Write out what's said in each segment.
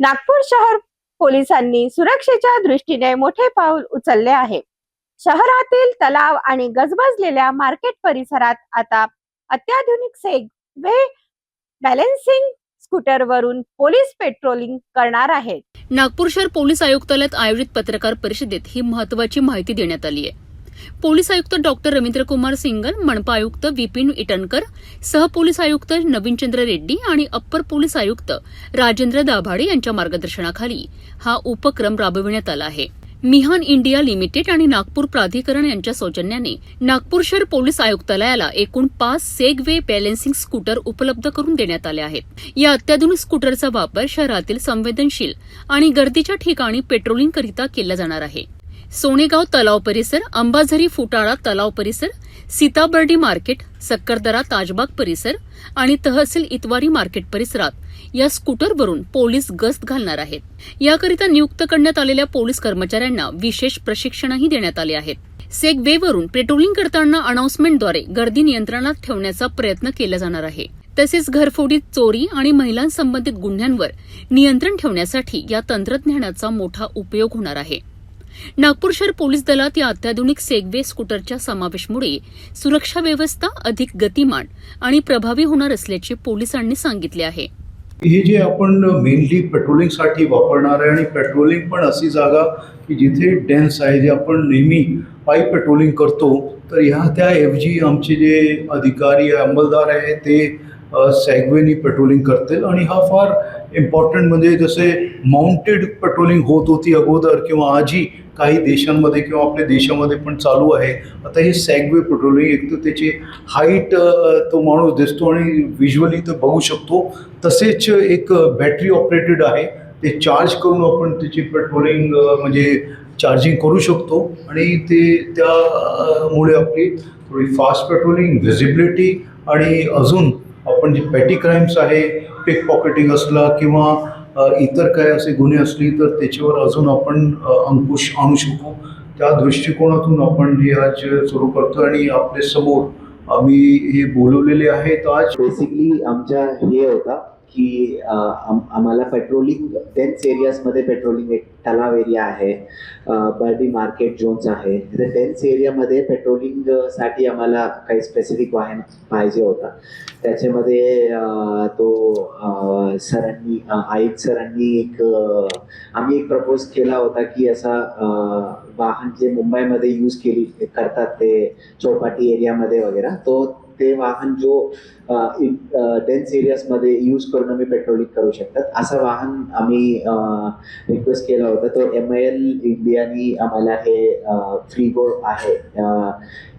नागपूर शहर पोलिसांनी सुरक्षेच्या दृष्टीने मोठे पाऊल उचलले आहे. शहरातील तलाव आणि गजबजलेल्या मार्केट परिसरात आता अत्याधुनिक सेगवे बॅलेन्सिंग स्कूटरवरून पोलीस पेट्रोलिंग करणार आहेत. नागपूर शहर पोलीस आयुक्तालयात आयोजित पत्रकार परिषदेत ही महत्त्वाची माहिती देण्यात आली आहे. पोलीस आयुक्त डॉक्टर रवींद्र कुमार सिंगल, मनपा आयुक्त विपिन इटनकर, सहपोलीस आयुक्त नवीनचंद्र रेड्डी आणि अप्पर पोलीस आयुक्त राजेंद्र दाभाडे यांच्या मार्गदर्शनाखाली हा उपक्रम राबविण्यात आला आहे. मिहान इंडिया लिमिटेड आणि नागपूर प्राधिकरण यांच्या सौजन्याने नागपूर शहर पोलीस आयुक्तालयाला एकूण 5 सेगवे बॅलेन्सिंग स्कूटर उपलब्ध करून देण्यात आले आहेत. या अत्याधुनिक स्कूटरचा वापर शहरातील संवेदनशील आणि गर्दीच्या ठिकाणी पेट्रोलिंगकरिता केला जाणार आहे. सोनेगाव तलाव परिसर, अंबाझरी फुटाळा तलाव परिसर, सीताबर्डी मार्केट, सक्करदरा ताजबाग परिसर आणि तहसील इतवारी मार्केट परिसरात या स्कूटरवरून पोलीस गस्त घालणार आहेत. याकरिता नियुक्त करण्यात आलेल्या पोलीस कर्मचाऱ्यांना विशेष प्रशिक्षणही देण्यात आले आहेत. सेगवेवरून पेट्रोलिंग करताना अनाउन्समेंटद्वारे गर्दी नियंत्रणात ठेवण्याचा प्रयत्न केला जाणार आहे. तसेच घरफोडी, चोरी आणि महिलांसंबंधित गुन्ह्यांवर नियंत्रण ठेवण्यासाठी या तंत्रज्ञानाचा मोठा उपयोग होणार आहे. नागपूर शहर पोलीस दलात या अत्याधुनिक सेगवे स्कूटरच्या समावेशमुळे सुरक्षा व्यवस्था अधिक गतिमान आणि प्रभावी होणार असल्याचे पोलिसांनी सांगितले आहे. हे जे आपण मेनली पेट्रोलिंगसाठी वापरणार आहे आणि पेट्रोलिंग पण अशी जागा की जिथे डेन्स आहे, जे आपण नेहमी पायी पेट्रोलिंग करतो, तर त्या ऐवजी आमचे जे अधिकारी अंमलदार आहे ते सेगवेनी पेट्रोलिंग करतील. आणि हा फार इम्पॉर्टंट, म्हणजे जसे माउंटेड पेट्रोलिंग होत होती अगोदर किंवा आजही काही देशांमध्ये किंवा आपल्या देशामध्ये पण चालू आहे. आता हे सेगवे पेट्रोलिंग, एक तर त्याची हाईट तो माणूस दिसतो आणि व्हिज्युअली तो बघू शकतो. तसेच एक बॅटरी ऑपरेटेड आहे, ते चार्ज करून आपण त्याची पेट्रोलिंग म्हणजे चार्जिंग करू शकतो आणि ते त्यामुळे आपली थोडी फास्ट पेट्रोलिंग, व्हिजिबिलिटी आणि अजून आपण जे पेटी क्राईम्स आहे, पिक पॉकेटिंग असला किंवा इतर काय असे गुन्हे असली तर त्याच्यावर अजून आपण अंकुश आणू शकू. त्या दृष्टिकोनातून आपण हे आज सुरू करतो आणि आपल्या समोर आम्ही हे बोलवलेले आहेत. आज बेसिकली आमच्या हे होता की आम्हाला पेट्रोलिंग डेन्स एरियाजमध्ये पेट्रोलिंग, एक तलाव एरिया आहे, बर्डी मार्केट झोन्स आहे, तिथे डेन्स एरियामध्ये पेट्रोलिंगसाठी आम्हाला काही स्पेसिफिक वाहन पाहिजे होता. त्याच्यामध्ये सरांनी, आयुक्त सरांनी आम्ही एक प्रपोज केला होता की असा वाहन जे मुंबईमध्ये यूज करतात ते चौपाटी एरियामध्ये वगैरे, ते वाहन जो डेन्स एरियाजमध्ये यूज करून आम्ही पेट्रोलिंग करू शकतात, असं वाहन आम्ही रिक्वेस्ट केला होता. तो MIL इंडियानी आम्हाला हे फ्रीगो आहे,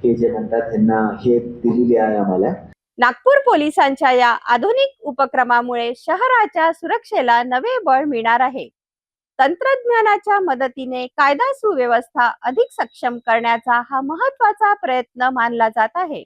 हे जे म्हणतात त्यांना, हे दिलेली आहे आम्हाला. नागपूर पोलिसांच्या या आधुनिक उपक्रमामुळे शहराच्या सुरक्षेला नवे बळ मिळणार आहे. तंत्रज्ञानाच्या मदतीने कायदा सुव्यवस्था अधिक सक्षम करण्याचा हा महत्त्वाचा प्रयत्न मानला जात आहे.